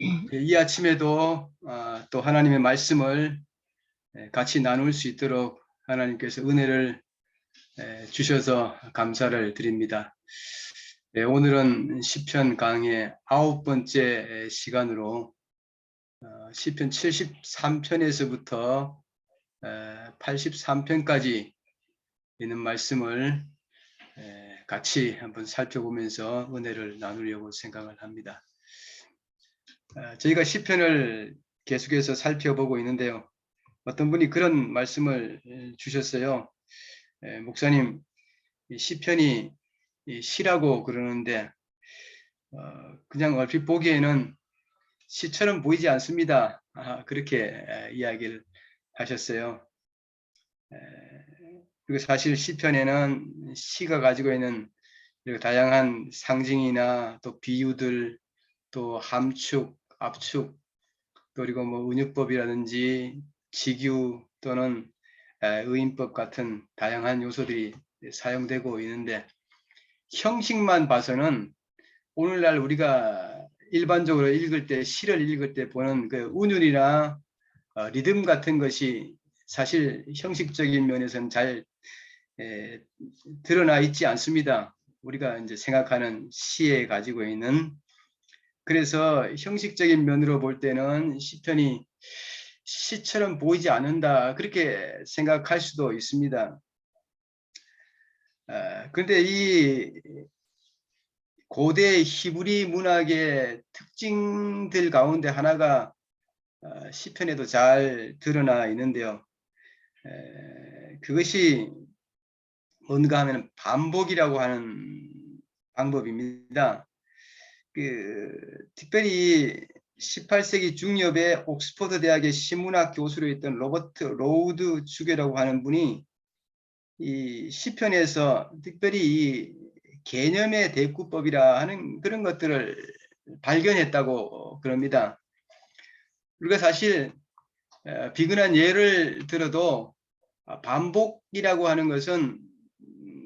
이 아침에도 또 하나님의 말씀을 같이 나눌 수 있도록 하나님께서 은혜를 주셔서 감사를 드립니다. 오늘은 시편 강의 9번째 시간으로 시편 73편에서부터 83편까지 있는 말씀을 같이 한번 살펴보면서 은혜를 나누려고 생각을 합니다. 저희가 시편을 계속해서 살펴보고 있는데요. 어떤 분이 그런 말씀을 주셨어요. 목사님, 시편이 시라고 그러는데 그냥 얼핏 보기에는 시처럼 보이지 않습니다. 그렇게 이야기를 하셨어요. 그리고 사실 시편에는 시가 가지고 있는 다양한 상징이나 또 비유들, 또 함축, 압축, 또 그리고 뭐 은유법이라든지 직유 또는 의인법 같은 다양한 요소들이 사용되고 있는데, 형식만 봐서는 오늘날 우리가 일반적으로 읽을 때, 시를 읽을 때 보는 그 운율이나 리듬 같은 것이 사실 형식적인 면에서는 잘 드러나 있지 않습니다. 우리가 이제 생각하는 시에 가지고 있는. 그래서 형식적인 면으로 볼 때는 시편이 시처럼 보이지 않는다, 그렇게 생각할 수도 있습니다. 그런데 이 고대 히브리 문학의 특징들 가운데 하나가 시편에도 잘 드러나 있는데요. 그것이 뭔가 하면 반복이라고 하는 방법입니다. 특별히 18세기 중엽에 옥스퍼드 대학의 신문학 교수로 있던 로버트 로우드 주교라고 하는 분이 이 시편에서 특별히 이 개념의 대구법이라 하는 그런 것들을 발견했다고 그럽니다. 우리가 사실 비근한 예를 들어도 반복이라고 하는 것은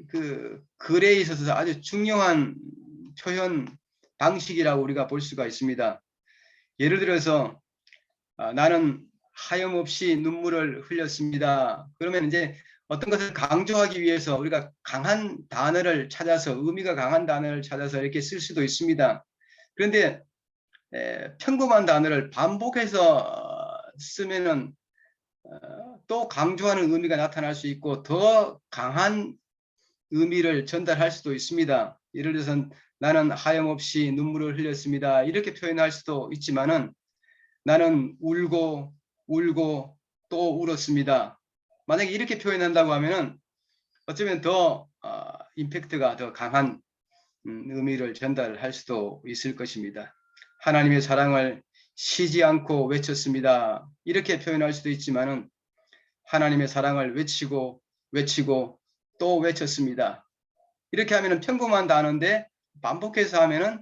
그 글에 있어서 아주 중요한 표현 방식이라고 우리가 볼 수가 있습니다. 예를 들어서 나는 하염없이 눈물을 흘렸습니다. 그러면 이제 어떤 것을 강조하기 위해서 우리가 강한 단어를 찾아서, 의미가 강한 단어를 찾아서 이렇게 쓸 수도 있습니다. 그런데 평범한 단어를 반복해서 쓰면은 또 강조하는 의미가 나타날 수 있고 더 강한 의미를 전달할 수도 있습니다. 예를 들어서 나는 하염없이 눈물을 흘렸습니다, 이렇게 표현할 수도 있지만은 나는 울고 또 울었습니다, 만약에 이렇게 표현한다고 하면은 어쩌면 더 임팩트가 더 강한 의미를 전달할 수도 있을 것입니다. 하나님의 사랑을 쉬지 않고 외쳤습니다, 이렇게 표현할 수도 있지만은 하나님의 사랑을 외치고 또 외쳤습니다, 이렇게 하면은 평범한 단어인데 반복해서 하면은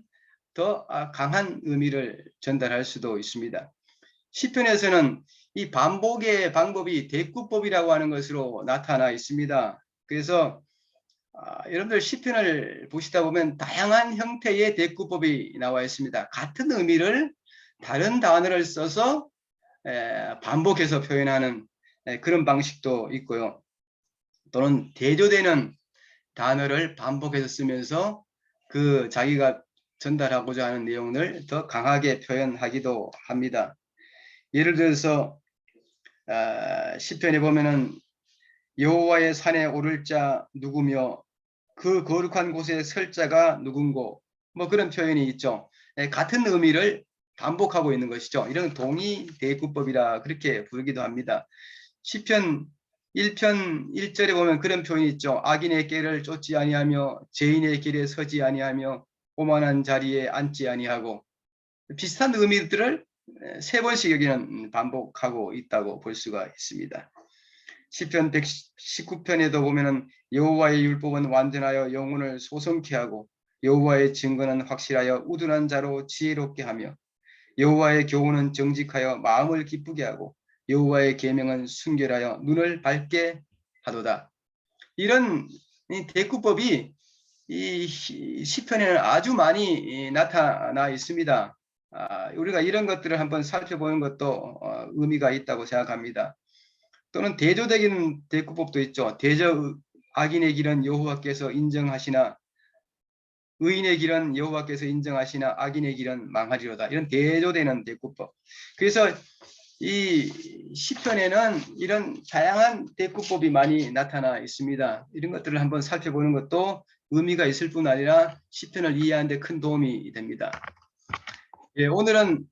더 강한 의미를 전달할 수도 있습니다. 시편에서는 이 반복의 방법이 대구법이라고 하는 것으로 나타나 있습니다. 그래서 여러분들 시편을 보시다 보면 다양한 형태의 대구법이 나와 있습니다. 같은 의미를 다른 단어를 써서 반복해서 표현하는 그런 방식도 있고요. 또는 대조되는 단어를 반복해서 쓰면서 그 자기가 전달하고자 하는 내용을 더 강하게 표현하기도 합니다. 예를 들어서 시편에 보면은 여호와의 산에 오를 자 누구며 그 거룩한 곳에 설 자가 누군고, 뭐 그런 표현이 있죠. 같은 의미를 반복하고 있는 것이죠. 이런 동의 대구법이라 그렇게 부르기도 합니다. 시편 1편 1절에 보면 그런 표현이 있죠. 악인의 길을 쫓지 아니하며 죄인의 길에 서지 아니하며 오만한 자리에 앉지 아니하고, 비슷한 의미들을 세 번씩 여기는 반복하고 있다고 볼 수가 있습니다. 시편 119편에도 보면은 여호와의 율법은 완전하여 영혼을 소성케 하고 여호와의 증거는 확실하여 우둔한 자로 지혜롭게 하며 여호와의 교훈은 정직하여 마음을 기쁘게 하고 여호와의 계명은 순결하여 눈을 밝게 하도다. 이런 대구법이 이 시편에는 아주 많이 나타나 있습니다. 우리가 이런 것들을 한번 살펴보는 것도 의미가 있다고 생각합니다. 또는 대조되기는 대꾸법도 있죠. 대저 악인의 길은 여호와께서 인정하시나 의인의 길은 여호와께서 인정하시나 악인의 길은 망하리로다. 이런 대조되는 대꾸법. 그래서 이 시편에는 이런 다양한 대꾸법이 많이 나타나 있습니다. 이런 것들을 한번 살펴보는 것도 의미가 있을 뿐 아니라 시편을 이해하는 데 큰 도움이 됩니다. 예, 오늘은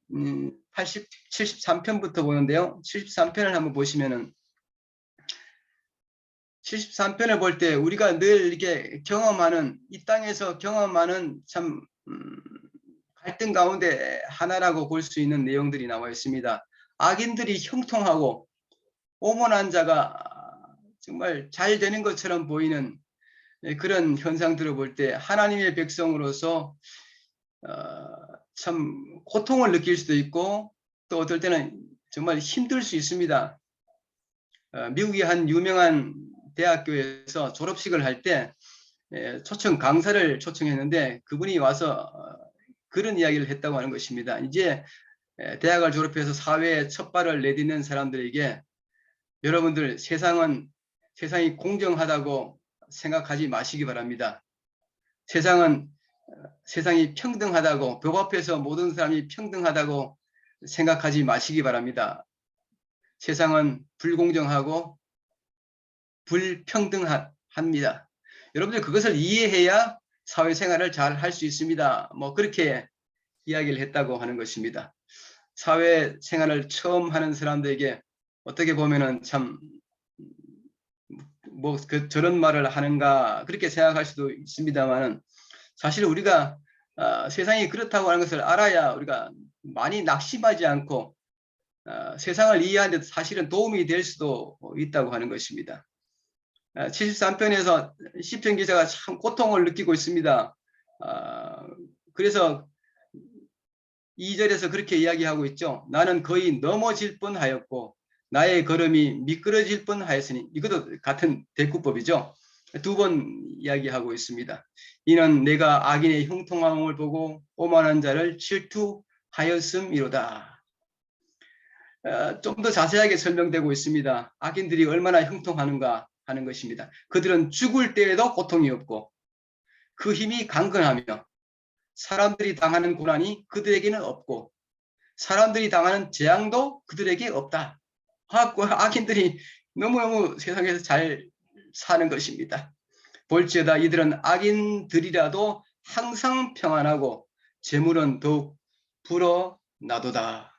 73편부터 보는데요. 73편을 한번 보시면은 73편을 볼 때 우리가 늘 이렇게 경험하는, 이 땅에서 경험하는 참 갈등 가운데 하나라고 볼 수 있는 내용들이 나와 있습니다. 악인들이 형통하고 오만한 자가 정말 잘 되는 것처럼 보이는 그런 현상들을 볼 때 하나님의 백성으로서 참 고통을 느낄 수도 있고 또 어떨 때는 정말 힘들 수 있습니다. 미국의 한 유명한 대학교에서 졸업식을 할 때 강사를 초청했는데 그분이 와서 그런 이야기를 했다고 하는 것입니다. 이제 대학을 졸업해서 사회에 첫 발을 내딛는 사람들에게 여러분들 세상이 공정하다고 생각하지 마시기 바랍니다. 세상이 평등하다고, 법 앞에서 모든 사람이 평등하다고 생각하지 마시기 바랍니다. 세상은 불공정하고 불평등합니다. 여러분들 그것을 이해해야 사회생활을 잘 할 수 있습니다. 뭐 그렇게 이야기를 했다고 하는 것입니다. 사회생활을 처음 하는 사람들에게 어떻게 보면은 참 뭐 저런 말을 하는가 그렇게 생각할 수도 있습니다만은 사실 우리가 세상이 그렇다고 하는 것을 알아야 우리가 많이 낙심하지 않고 세상을 이해하는 데 사실은 도움이 될 수도 있다고 하는 것입니다. 73편에서 시편 기자가 참 고통을 느끼고 있습니다. 그래서 2절에서 그렇게 이야기하고 있죠. 나는 거의 넘어질 뻔하였고 나의 걸음이 미끄러질 뻔하였으니, 이것도 같은 대꾸법이죠. 두 번 이야기하고 있습니다. 이는 내가 악인의 형통함을 보고 오만한 자를 질투하였음이로다. 좀 더 자세하게 설명되고 있습니다. 악인들이 얼마나 형통하는가 하는 것입니다. 그들은 죽을 때에도 고통이 없고 그 힘이 강건하며 사람들이 당하는 고난이 그들에게는 없고 사람들이 당하는 재앙도 그들에게 없다. 악인들이 너무너무 세상에서 잘 사는 것입니다. 볼지어다 이들은 악인들이라도 항상 평안하고 재물은 더욱 불어나도다.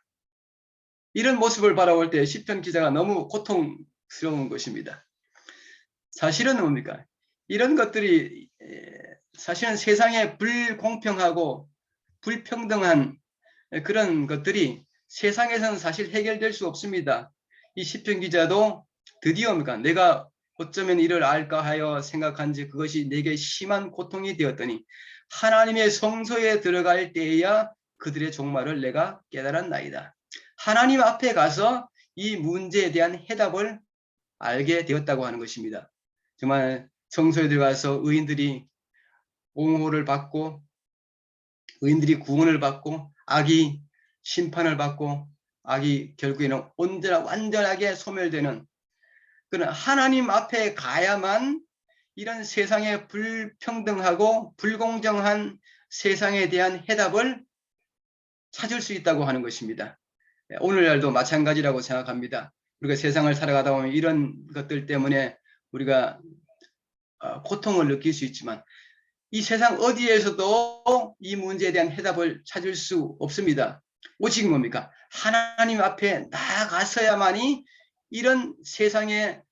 이런 모습을 바라볼 때 시편 기자가 너무 고통스러운 것입니다. 사실은 뭡니까? 이런 것들이 사실은 세상에 불공평하고 불평등한 그런 것들이 세상에서는 사실 해결될 수 없습니다. 이 시편 기자도 드디어 내가 어쩌면 이를 알까 하여 생각한지 그것이 내게 심한 고통이 되었더니 하나님의 성소에 들어갈 때에야 그들의 종말을 내가 깨달았나이다. 하나님 앞에 가서 이 문제에 대한 해답을 알게 되었다고 하는 것입니다. 정말 성소에 들어가서 의인들이 옹호를 받고 의인들이 구원을 받고 악이 심판을 받고 악이 결국에는 완전하게 소멸되는 그런 하나님 앞에 가야만 이런 세상의 불평등하고 불공정한 세상에 대한 해답을 찾을 수 있다고 하는 것입니다. 오늘날도 마찬가지라고 생각합니다. 우리가 세상을 살아가다 보면 이런 것들 때문에 우리가 고통을 느낄 수 있지만 이 세상 어디에서도 이 문제에 대한 해답을 찾을 수 없습니다. 오직 뭡니까? 하나님 앞에 나아가서야만이 이런 세상의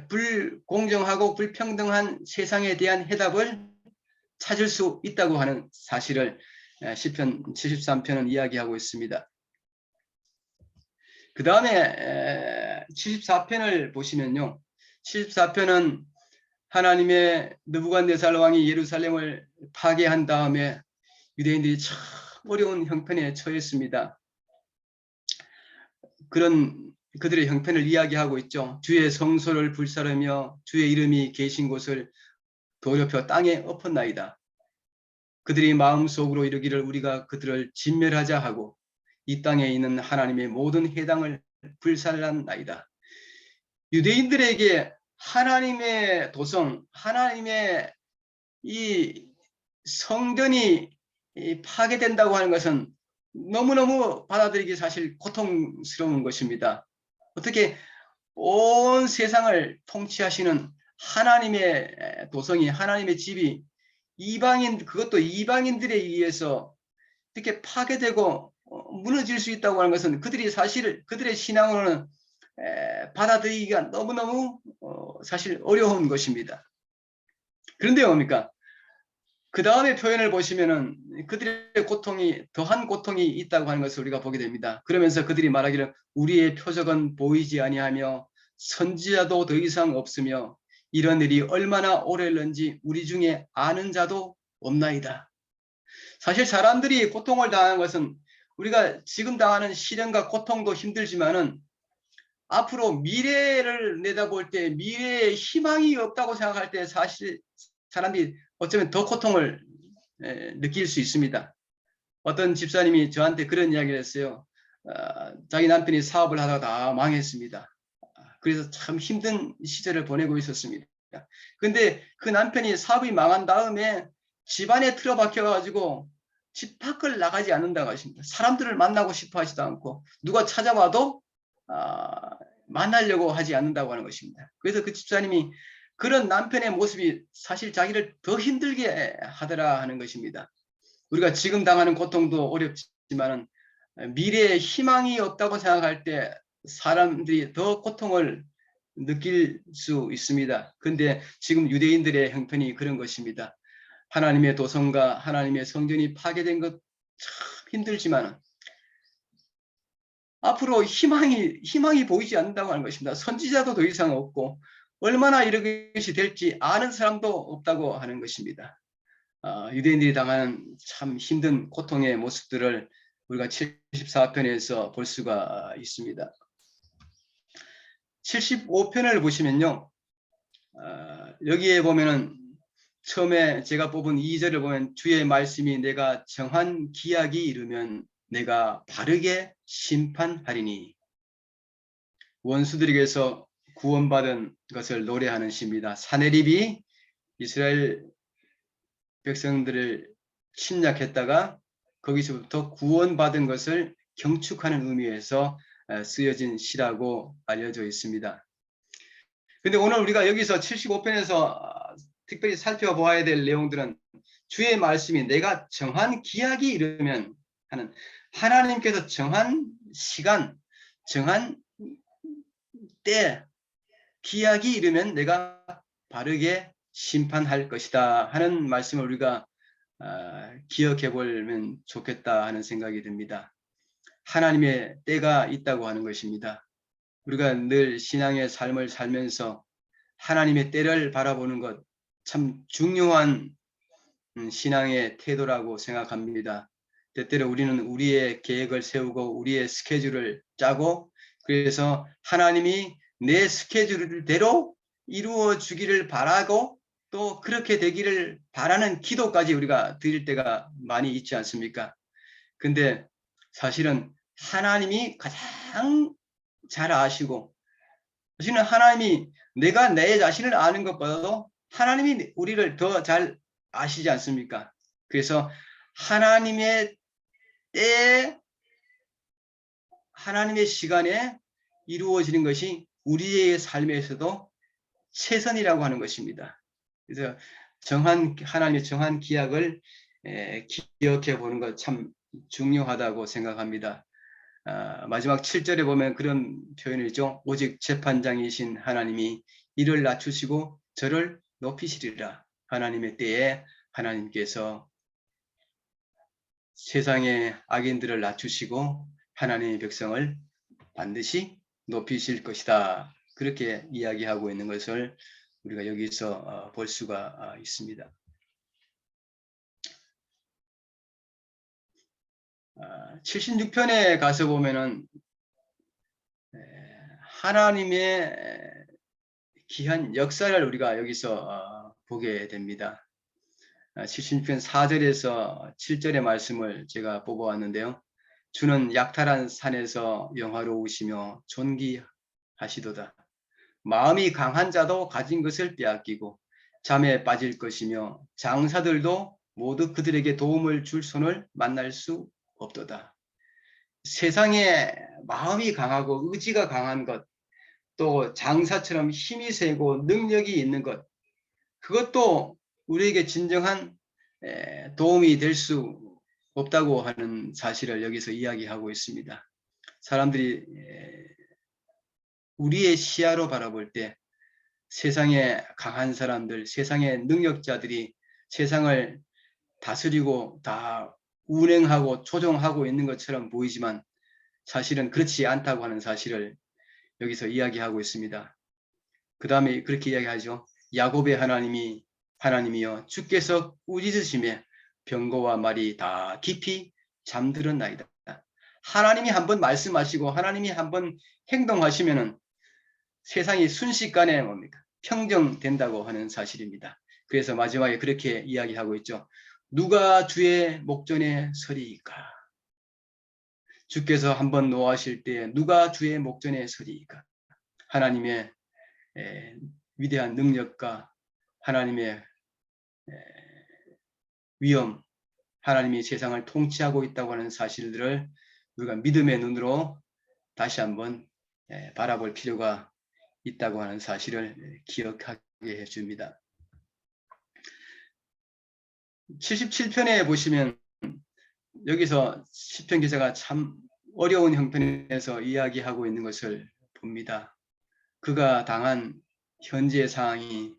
불공정하고 불평등한 세상에 대한 해답을 찾을 수 있다고 하는 사실을 시편 73편은 이야기하고 있습니다. 그 다음에 74편을 보시면요. 74편은 하나님의 느부갓네살 왕이 예루살렘을 파괴한 다음에 유대인들이 참 어려운 형편에 처했습니다. 그런 그들의 형편을 이야기하고 있죠. 주의 성소를 불사르며 주의 이름이 계신 곳을 더럽혀 땅에 엎었나이다. 그들이 마음속으로 이르기를 우리가 그들을 진멸하자 하고 이 땅에 있는 하나님의 모든 해당을 불살랐나이다. 유대인들에게 하나님의 도성, 하나님의 이 성전이 파괴된다고 하는 것은 너무너무 받아들이기 사실 고통스러운 것입니다. 어떻게 온 세상을 통치하시는 하나님의 도성이, 하나님의 집이 그것도 이방인들에 의해서 이렇게 파괴되고 무너질 수 있다고 하는 것은 그들의 신앙으로는 받아들이기가 너무너무 사실 어려운 것입니다. 그런데 뭡니까? 그 다음에 표현을 보시면은 그들의 더한 고통이 있다고 하는 것을 우리가 보게 됩니다. 그러면서 그들이 말하기를 우리의 표적은 보이지 아니하며 선지자도 더 이상 없으며 이런 일이 얼마나 오래일는지 우리 중에 아는 자도 없나이다. 사실 사람들이 고통을 당하는 것은 우리가 지금 당하는 시련과 고통도 힘들지만은 앞으로 미래를 내다볼 때 미래에 희망이 없다고 생각할 때 사실 사람들이 어쩌면 더 고통을 느낄 수 있습니다. 어떤 집사님이 저한테 그런 이야기를 했어요. 자기 남편이 사업을 하다가 다 망했습니다. 그래서 참 힘든 시절을 보내고 있었습니다. 근데 그 남편이 사업이 망한 다음에 집안에 틀어박혀가지고 집 밖을 나가지 않는다고 하십니다. 사람들을 만나고 싶어 하지도 않고 누가 찾아와도 만나려고 하지 않는다고 하는 것입니다. 그래서 그 집사님이 그런 남편의 모습이 사실 자기를 더 힘들게 하더라 하는 것입니다. 우리가 지금 당하는 고통도 어렵지만 미래에 희망이 없다고 생각할 때 사람들이 더 고통을 느낄 수 있습니다. 근데 지금 유대인들의 형편이 그런 것입니다. 하나님의 도성과 하나님의 성전이 파괴된 것 참 힘들지만 앞으로 희망이 보이지 않는다고 하는 것입니다. 선지자도 더 이상 없고 얼마나 이것이 될지 아는 사람도 없다고 하는 것입니다. 유대인들이 당하는 참 힘든 고통의 모습들을 우리가 74편에서 볼 수가 있습니다. 75편을 보시면요. 여기에 보면은 처음에 제가 뽑은 2절을 보면 주의 말씀이 내가 정한 기약이 이르면 내가 바르게 심판하리니 원수들에게서 구원받은 것을 노래하는 시입니다. 사내립이 이스라엘 백성들을 침략했다가 거기서부터 구원받은 것을 경축하는 의미에서 쓰여진 시라고 알려져 있습니다. 근데 오늘 우리가 여기서 75편에서 특별히 살펴보아야 될 내용들은 주의 말씀이 내가 정한 기약이 이르면 하는 하나님께서 정한 시간, 정한 때, 기약이 이르면 내가 바르게 심판할 것이다 하는 말씀을 우리가 기억해 보면 좋겠다 하는 생각이 듭니다. 하나님의 때가 있다고 하는 것입니다. 우리가 늘 신앙의 삶을 살면서 하나님의 때를 바라보는 것 참 중요한 신앙의 태도라고 생각합니다. 때때로 우리는 우리의 계획을 세우고 우리의 스케줄을 짜고 그래서 하나님이 내 스케줄대로 이루어 주기를 바라고 또 그렇게 되기를 바라는 기도까지 우리가 드릴 때가 많이 있지 않습니까? 근데 사실은 하나님이 가장 잘 아시고 사실은 하나님이 내가 내 자신을 아는 것보다도 하나님이 우리를 더 잘 아시지 않습니까? 그래서 하나님의 때에 하나님의 시간에 이루어지는 것이 우리의 삶에서도 최선이라고 하는 것입니다. 그래서 하나님의 정한 기약을 기억해 보는 것 참 중요하다고 생각합니다. 마지막 7절에 보면 그런 표현을 있죠. 오직 재판장이신 하나님이 이를 낮추시고 저를 높이시리라. 하나님의 때에 하나님께서 세상의 악인들을 낮추시고 하나님의 백성을 반드시 높이실 것이다. 그렇게 이야기하고 있는 것을 우리가 여기서 볼 수가 있습니다. 76편에 가서 보면은 하나님의 귀한 역사를 우리가 여기서 보게 됩니다. 시편 4절에서 7절의 말씀을 제가 뽑아왔는데요. 주는 약탈한 산에서 영화로우시며 존귀하시도다. 마음이 강한 자도 가진 것을 빼앗기고 잠에 빠질 것이며 장사들도 모두 그들에게 도움을 줄 손을 만날 수 없도다. 세상에 마음이 강하고 의지가 강한 것, 또 장사처럼 힘이 세고 능력이 있는 것, 그것도 우리에게 진정한 도움이 될 수 없다고 하는 사실을 여기서 이야기하고 있습니다. 사람들이 우리의 시야로 바라볼 때 세상에 강한 사람들, 세상의 능력자들이 세상을 다스리고 다 운행하고 조종하고 있는 것처럼 보이지만 사실은 그렇지 않다고 하는 사실을 여기서 이야기하고 있습니다. 그 다음에 그렇게 이야기하죠. 야곱의 하나님이여 주께서 꾸짖으심에 병거와 말이 다 깊이 잠들었나이다. 하나님이 한번 말씀하시고 하나님이 한번 행동하시면은 세상이 순식간에 뭡니까? 평정된다고 하는 사실입니다. 그래서 마지막에 그렇게 이야기하고 있죠. 누가 주의 목전에 서리이까? 주께서 한번 노하실 때 누가 주의 목전에 서리이까? 하나님의 위대한 능력과 하나님의 위엄, 하나님이 세상을 통치하고 있다고 하는 사실들을 우리가 믿음의 눈으로 다시 한번 바라볼 필요가 있다고 하는 사실을 기억하게 해줍니다. 77편에 보시면 여기서 시편 기자가 참 어려운 형편에서 이야기하고 있는 것을 봅니다. 그가 당한 현재의 상황이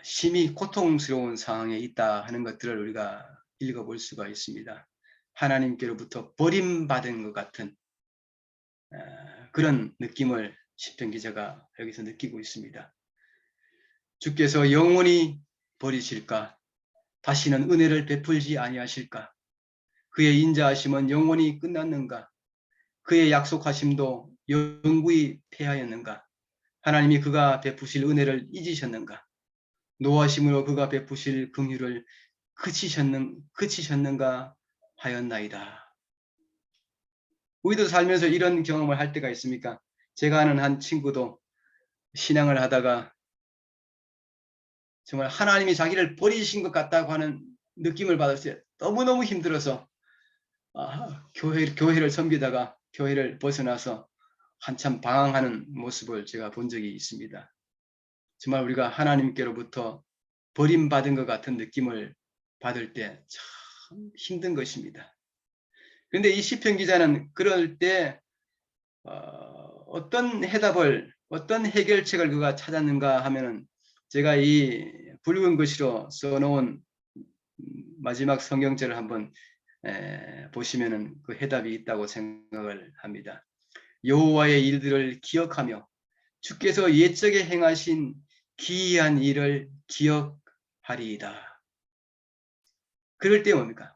심히 고통스러운 상황에 있다 하는 것들을 우리가 읽어볼 수가 있습니다. 하나님께로부터 버림받은 것 같은 그런 느낌을 시편 기자가 여기서 느끼고 있습니다. 주께서 영원히 버리실까? 다시는 은혜를 베풀지 아니하실까? 그의 인자하심은 영원히 끝났는가? 그의 약속하심도 영구히 패하였는가? 하나님이 그가 베푸실 은혜를 잊으셨는가? 노하심으로 그가 베푸실 긍휼을 그치셨는가 하였나이다. 우리도 살면서 이런 경험을 할 때가 있습니까? 제가 아는 한 친구도 신앙을 하다가 정말 하나님이 자기를 버리신 것 같다고 하는 느낌을 받았어요. 너무너무 힘들어서 교회를 섬기다가 교회를 벗어나서 한참 방황하는 모습을 제가 본 적이 있습니다. 정말 우리가 하나님께로부터 버림받은 것 같은 느낌을 받을 때 참 힘든 것입니다. 그런데 이 시편 기자는 그럴 때 어떤 해답을, 어떤 해결책을 그가 찾았는가 하면은 제가 이 붉은 글씨로 써놓은 마지막 성경절을 한번 보시면은 그 해답이 있다고 생각을 합니다. 여호와의 일들을 기억하며 주께서 옛적에 행하신 기이한 일을 기억하리이다. 그럴 때 뭡니까?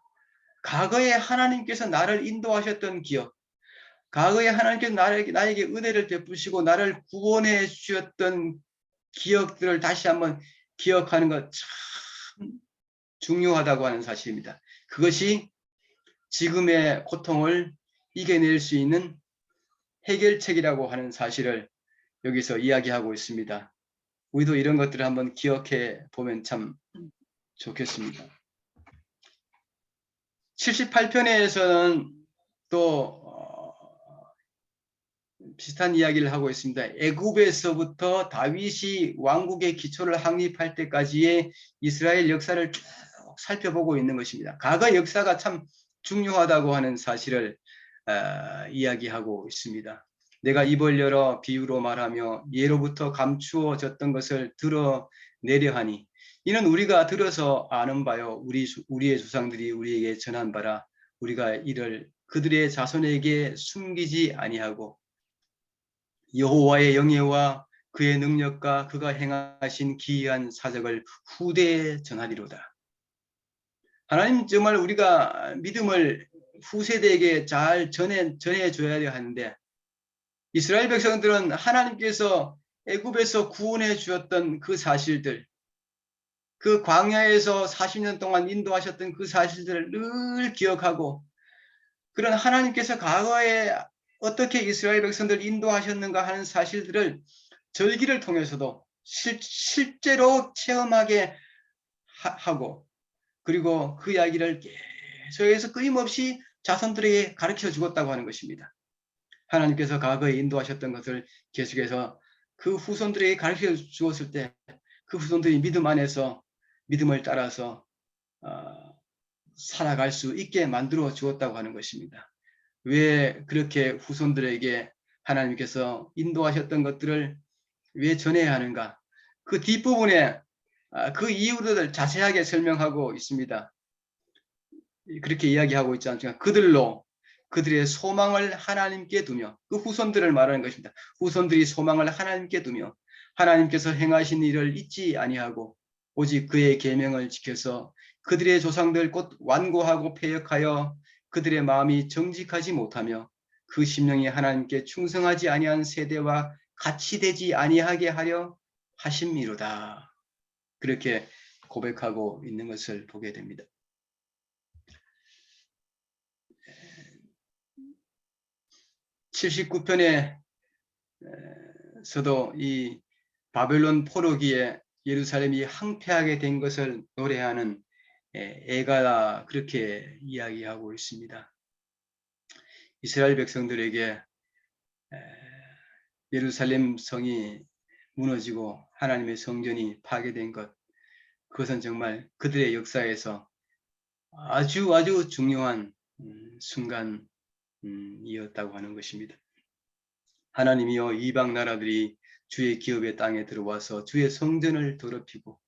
과거에 하나님께서 나를 인도하셨던 기억, 과거에 하나님께서 나에게 은혜를 베푸시고 나를 구원해 주셨던 기억들을 다시 한번 기억하는 것 참 중요하다고 하는 사실입니다. 그것이 지금의 고통을 이겨낼 수 있는 해결책이라고 하는 사실을 여기서 이야기하고 있습니다. 우리도 이런 것들을 한번 기억해 보면 참 좋겠습니다. 78편에서는 또 비슷한 이야기를 하고 있습니다. 애굽에서부터 다윗이 왕국의 기초를 확립할 때까지의 이스라엘 역사를 쭉 살펴보고 있는 것입니다. 과거 역사가 참 중요하다고 하는 사실을 이야기하고 있습니다. 내가 입을 열어 비유로 말하며 예로부터 감추어졌던 것을 드러내려 하니 이는 우리가 들어서 아는 바요 우리의 조상들이 우리에게 전한 바라 우리가 이를 그들의 자손에게 숨기지 아니하고 여호와의 영예와 그의 능력과 그가 행하신 기이한 사적을 후대에 전하리로다. 하나님 정말 우리가 믿음을 후세대에게 잘 전해줘야 하는데 이스라엘 백성들은 하나님께서 애굽에서 구원해 주었던 그 사실들, 그 광야에서 40년 동안 인도하셨던 그 사실들을 늘 기억하고, 그런 하나님께서 과거에 어떻게 이스라엘 백성들을 인도하셨는가 하는 사실들을 절기를 통해서도 실제로 체험하게 하고, 그리고 그 이야기를 계속해서 끊임없이 자손들에게 가르쳐 주었다고 하는 것입니다. 하나님께서 과거에 인도하셨던 것을 계속해서 그 후손들에게 가르쳐 주었을 때 그 후손들이 믿음 안에서 믿음을 따라서 살아갈 수 있게 만들어 주었다고 하는 것입니다. 왜 그렇게 후손들에게 하나님께서 인도하셨던 것들을 왜 전해야 하는가? 그 뒷부분에 그 이유들을 자세하게 설명하고 있습니다. 그렇게 이야기하고 있지 않습니까? 그들의 소망을 하나님께 두며, 그 후손들을 말하는 것입니다. 후손들이 소망을 하나님께 두며 하나님께서 행하신 일을 잊지 아니하고 오직 그의 계명을 지켜서 그들의 조상들 곧 완고하고 패역하여 그들의 마음이 정직하지 못하며 그 심령이 하나님께 충성하지 아니한 세대와 같이 되지 아니하게 하려 하심이로다. 그렇게 고백하고 있는 것을 보게 됩니다. 79편에서도 이 바벨론 포로기에 예루살렘이 항폐하게 된 것을 노래하는 애가 그렇게 이야기하고 있습니다. 이스라엘 백성들에게 예루살렘 성이 무너지고 하나님의 성전이 파괴된 것, 그것은 정말 그들의 역사에서 아주 중요한 순간이었다고 하는 것입니다. 하나님이여, 이방 나라들이 주의 기업의 땅에 들어와서 주의 성전을 더럽히고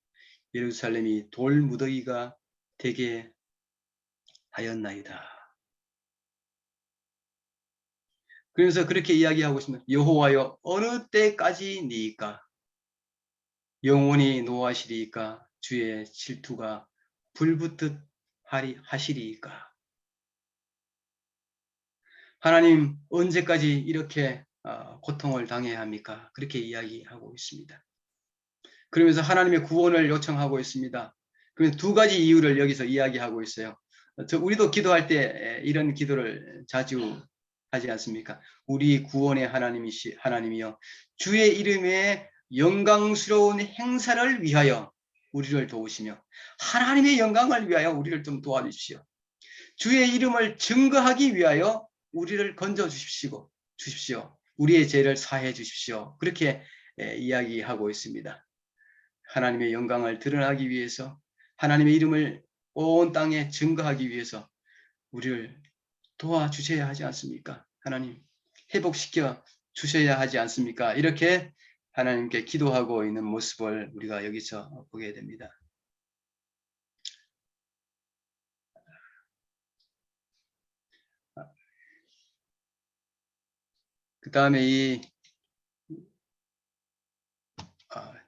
예루살렘이 돌무더기가 되게 하였나이다. 그래서 그렇게 이야기하고 있습니다. 여호와여, 어느 때까지니이까? 영원히 노하시리이까? 주의 질투가 불붙듯 하시리이까? 하나님, 언제까지 이렇게 고통을 당해야 합니까? 그렇게 이야기하고 있습니다. 그러면서 하나님의 구원을 요청하고 있습니다. 그래서 두 가지 이유를 여기서 이야기하고 있어요. 우리도 기도할 때 이런 기도를 자주 하지 않습니까? 우리 구원의 하나님이여, 주의 이름의 영광스러운 행사를 위하여 우리를 도우시며 하나님의 영광을 위하여 우리를 좀 도와주십시오. 주의 이름을 증거하기 위하여 우리를 건져 주십시오. 우리의 죄를 사해 주십시오. 그렇게 이야기하고 있습니다. 하나님의 영광을 드러나기 위해서, 하나님의 이름을 온 땅에 증거하기 위해서 우리를 도와주셔야 하지 않습니까? 하나님, 회복시켜 주셔야 하지 않습니까? 이렇게 하나님께 기도하고 있는 모습을 우리가 여기서 보게 됩니다. 그 다음에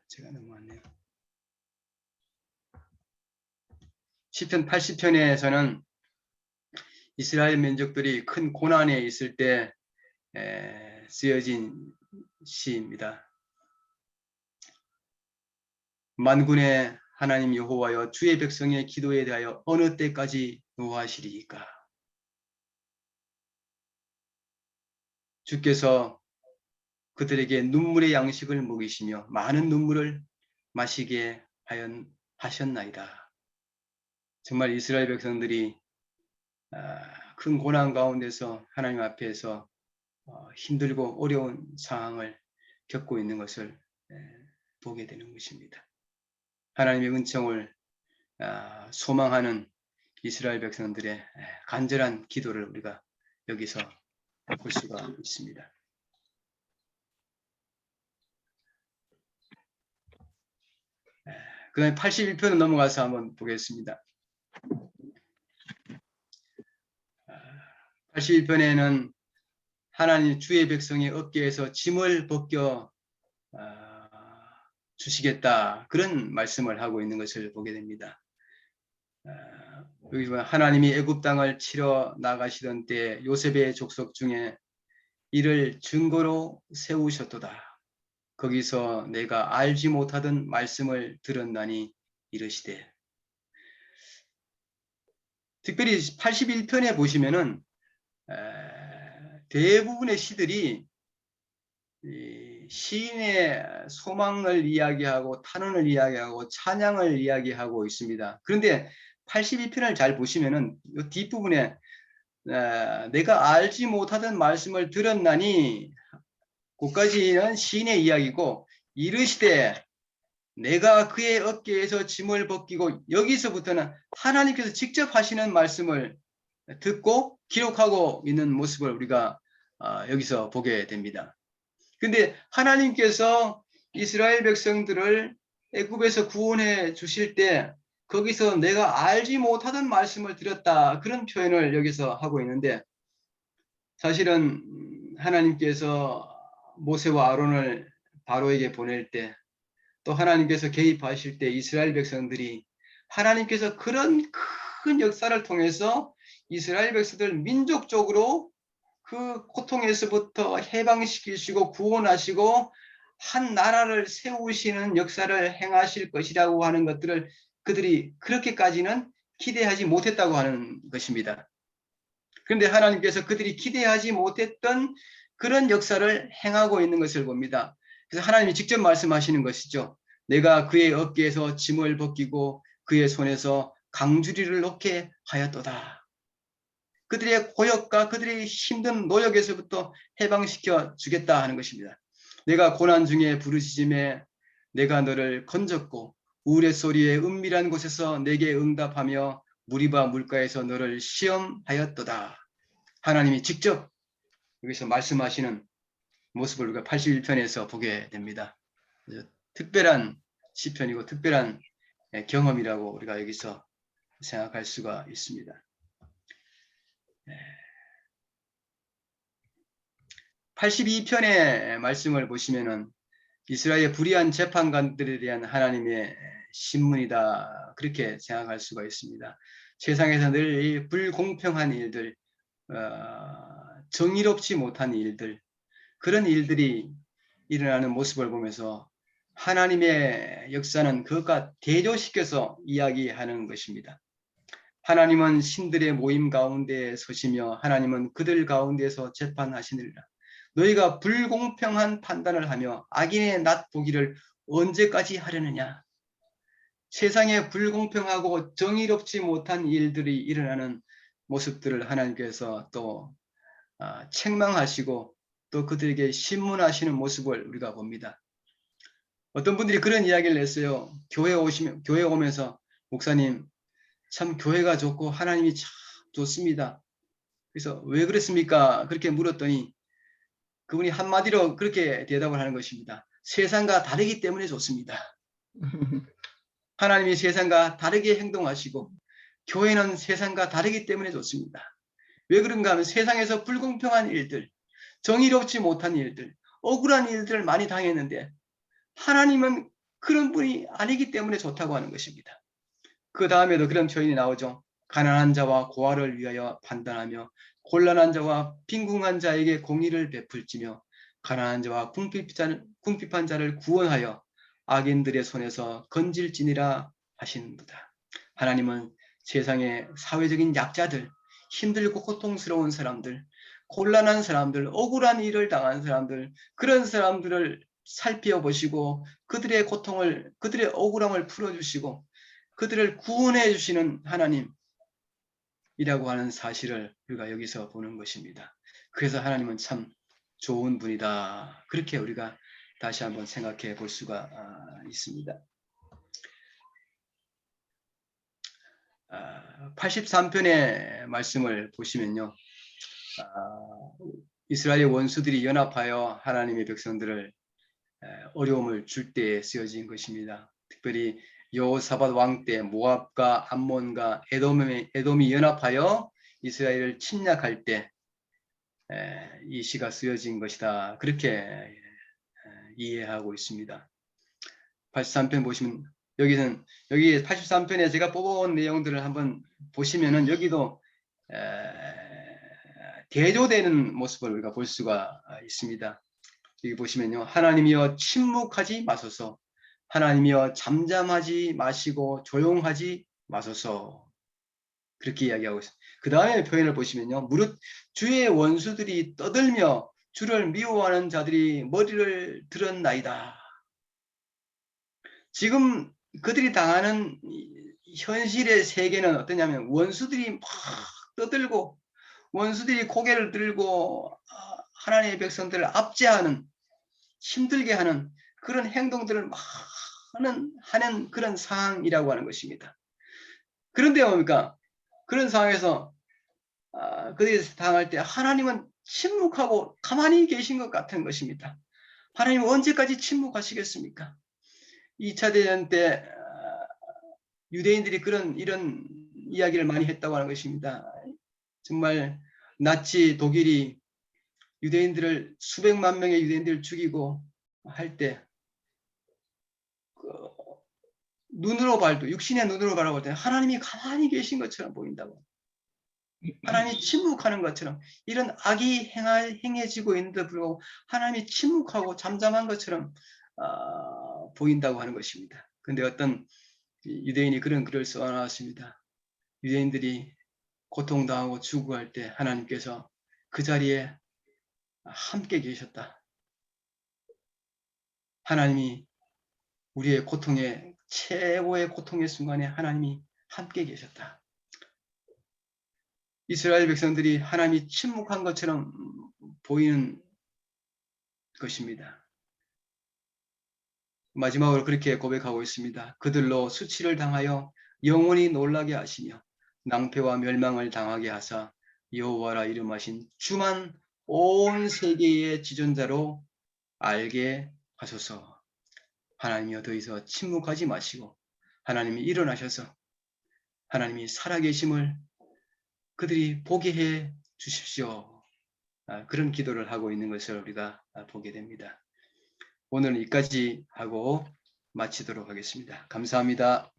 제가 넘어왔네요. 시편 80편에서는 이스라엘 민족들이 큰 고난에 있을 때 쓰여진 시입니다. 만군의 하나님 여호와여, 주의 백성의 기도에 대하여 어느 때까지 노하시리이까? 주께서 그들에게 눈물의 양식을 먹이시며 많은 눈물을 마시게 하셨나이다. 정말 이스라엘 백성들이 큰 고난 가운데서 하나님 앞에서 힘들고 어려운 상황을 겪고 있는 것을 보게 되는 것입니다. 하나님의 은총을 소망하는 이스라엘 백성들의 간절한 기도를 우리가 여기서 볼 수가 있습니다. 그 다음에 81편을 넘어가서 한번 보겠습니다. 81편에는 하나님 주의 백성의 어깨에서 짐을 벗겨 주시겠다, 그런 말씀을 하고 있는 것을 보게 됩니다. 여기 보면 하나님이 애굽 땅을 치러 나가시던 때 요셉의 족속 중에 이를 증거로 세우셨도다. 거기서 내가 알지 못하던 말씀을 들었나니 이르시되. 특별히 81편에 보시면은 대부분의 시들이 시인의 소망을 이야기하고 탄원을 이야기하고 찬양을 이야기하고 있습니다. 그런데 82편을 잘 보시면은 이 뒷부분에 내가 알지 못하던 말씀을 들었나니, 그까지는 시인의 이야기고, 이르시되 내가 그의 어깨에서 짐을 벗기고, 여기서부터는 하나님께서 직접 하시는 말씀을 듣고 기록하고 있는 모습을 우리가 여기서 보게 됩니다. 근데 하나님께서 이스라엘 백성들을 애굽에서 구원해 주실 때 거기서 내가 알지 못하던 말씀을 들었다, 그런 표현을 여기서 하고 있는데, 사실은 하나님께서 모세와 아론을 바로에게 보낼 때, 또 하나님께서 개입하실 때 이스라엘 백성들이 하나님께서 그런 큰 역사를 통해서 이스라엘 백성들 민족적으로 그 고통에서부터 해방시키시고 구원하시고 한 나라를 세우시는 역사를 행하실 것이라고 하는 것들을 그들이 그렇게까지는 기대하지 못했다고 하는 것입니다. 그런데 하나님께서 그들이 기대하지 못했던 그런 역사를 행하고 있는 것을 봅니다. 그래서 하나님이 직접 말씀하시는 것이죠. 내가 그의 어깨에서 짐을 벗기고 그의 손에서 강주리를 놓게 하였도다. 그들의 고역과 그들의 힘든 노역에서부터 해방시켜 주겠다 하는 것입니다. 내가 고난 중에 부르짖음에 내가 너를 건졌고 우레소리의 은밀한 곳에서 내게 응답하며 무리바 물가에서 너를 시험하였도다. 하나님이 직접 여기서 말씀하시는 모습을 우리가 81편에서 보게 됩니다. 특별한 시편이고 특별한 경험이라고 우리가 여기서 생각할 수가 있습니다. 82편의 말씀을 보시면은 이스라엘의 불의한 재판관들에 대한 하나님의 신문이다, 그렇게 생각할 수가 있습니다. 세상에서 늘 불공평한 일들, 정의롭지 못한 일들, 그런 일들이 일어나는 모습을 보면서 하나님의 역사는 그것과 대조시켜서 이야기하는 것입니다. 하나님은 신들의 모임 가운데 서시며 하나님은 그들 가운데서 재판하시느니라. 너희가 불공평한 판단을 하며 악인의 낫 보기를 언제까지 하려느냐. 세상에 불공평하고 정의롭지 못한 일들이 일어나는 모습들을 하나님께서 또 책망하시고 또 그들에게 신문하시는 모습을 우리가 봅니다. 어떤 분들이 그런 이야기를 했어요. 교회 오면서 목사님, 참 교회가 좋고 하나님이 참 좋습니다. 그래서 왜 그랬습니까? 그렇게 물었더니 그분이 한마디로 그렇게 대답을 하는 것입니다. 세상과 다르기 때문에 좋습니다. 하나님이 세상과 다르게 행동하시고 교회는 세상과 다르기 때문에 좋습니다. 왜 그런가 하면 세상에서 불공평한 일들, 정의롭지 못한 일들, 억울한 일들을 많이 당했는데 하나님은 그런 분이 아니기 때문에 좋다고 하는 것입니다. 그 다음에도 그런 표현이 나오죠. 가난한 자와 고아를 위하여 판단하며 곤란한 자와 빈궁한 자에게 공의를 베풀지며 가난한 자와 궁핍한 자를 구원하여 악인들의 손에서 건질지니라 하시는도다. 하나님은 세상의 사회적인 약자들, 힘들고 고통스러운 사람들, 곤란한 사람들, 억울한 일을 당한 사람들, 그런 사람들을 살펴보시고 그들의 고통을, 그들의 억울함을 풀어주시고 그들을 구원해 주시는 하나님이라고 하는 사실을 우리가 여기서 보는 것입니다. 그래서 하나님은 참 좋은 분이다, 그렇게 우리가 다시 한번 생각해 볼 수가 있습니다. 83편의 말씀을 보시면요, 이스라엘 원수들이 연합하여 하나님의 백성들을 어려움을 줄 때에 쓰여진 것입니다. 특별히 여호사밧 왕 때 모압과 암몬과 에돔이 연합하여 이스라엘을 침략할 때 이 시가 쓰여진 것이다, 그렇게 이해하고 있습니다. 83편 보시면 여기 83편에 제가 뽑아온 내용들을 한번 보시면은 여기도 대조되는 모습을 우리가 볼 수가 있습니다. 여기 보시면요, 하나님이여 침묵하지 마소서, 하나님이여 잠잠하지 마시고 조용하지 마소서. 그렇게 이야기하고 있습니다. 그 다음에 표현을 보시면요. 무릇 주의 원수들이 떠들며 주를 미워하는 자들이 머리를 들었나이다. 지금 그들이 당하는 현실의 세계는 어떠냐면 원수들이 막 떠들고 원수들이 고개를 들고 하나님의 백성들을 압제하는 힘들게 하는 그런 행동들을 막 하는 그런 상황이라고 하는 것입니다. 그런데 뭡니까? 그런 상황에서 그들이 당할 때 하나님은 침묵하고 가만히 계신 것 같은 것입니다. 하나님 언제까지 침묵하시겠습니까? 2차 대전 때 유대인들이 이런 이야기를 많이 했다고 하는 것입니다. 정말 나치 독일이 유대인들을 수백만 명의 유대인들을 죽이고 할 때 눈으로 봐도 육신의 눈으로 바라볼 때 하나님이 가만히 계신 것처럼 보인다고. 하나님이 침묵하는 것처럼 이런 악이 행해지고 있는데 불구하고 하나님이 침묵하고 잠잠한 것처럼 보인다고 하는 것입니다. 그런데 어떤 유대인이 그런 글을 써놨습니다. 유대인들이 고통당하고 죽어갈 때 하나님께서 그 자리에 함께 계셨다. 하나님이 우리의 고통의 최고의 고통의 순간에 하나님이 함께 계셨다. 이스라엘 백성들이 하나님이 침묵한 것처럼 보이는 것입니다. 마지막으로 그렇게 고백하고 있습니다. 그들로 수치를 당하여 영원히 놀라게 하시며 낭패와 멸망을 당하게 하사 여호와라 이름하신 주만 온 세계의 지존자로 알게 하소서. 하나님이여 더 이상 침묵하지 마시고 하나님이 일어나셔서 하나님이 살아계심을 그들이 보게 해 주십시오. 그런 기도를 하고 있는 것을 우리가 보게 됩니다. 오늘은 여기까지 하고 마치도록 하겠습니다. 감사합니다.